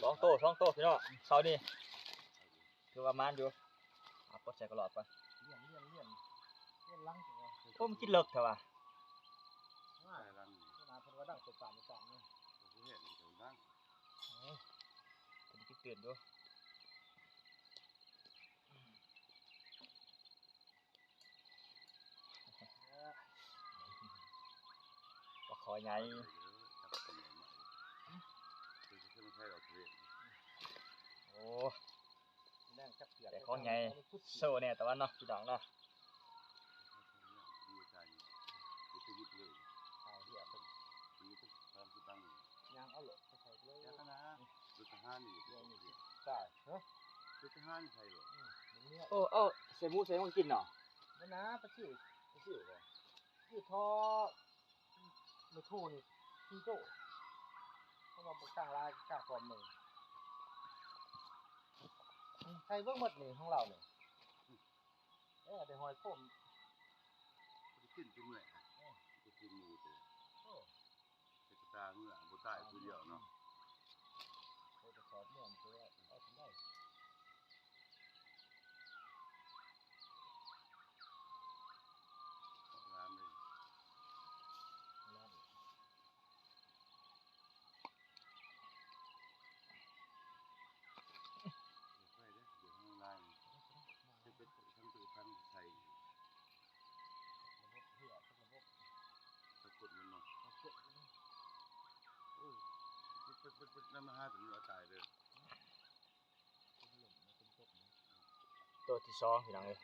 2 โตพี่น้องเสานี่คือว่ามันอยู่ปลดใส่กระหลอดก่อนเลี้ยงลังจังว่าโอ้มันกินเลิกเถอะว่ะว่าลังนาเพิ่นว่าดังตบตามนี่ผมเห็นอยู่ดังเพิ่นสิตื่นอยู่ก็ขอใหญ่โอ้แต่ของใหญ่โซ่เนี่ยแต่ว่าเนาะพี่น้องเนาะยางเอาหลดใส่ไปเลยยาคณะดุจห้านี่ตัวนี้ใช่ฮะดุจห้านี่ใช่หรอโอ้ใส่หมูกินเนาะบ่นะไปชื่อบ่ชื่อทอไม่ทูนี่พี่โตเพราะว่าบ่กลางลายกลางปลอมมือใส่เบิ่งหมดนี่ของเรานี่ได้หอยผมขึ้นจมูกจะกินหมูตัวจะตาเมื่อบุตรตัวเดียวเนาะจะสอบเนี่ยตัวเอาทำได้ร้านเลยใช่เด้อเดี๋ยวข้างล่างจะเป็นทั้งตัวทั้งใส่ระบบเหี้ยระบบตะกุดมันเนาะเป็นน้ำมันห้าถึงเราตายเลยตัวที่2พี่น้องเอ้ย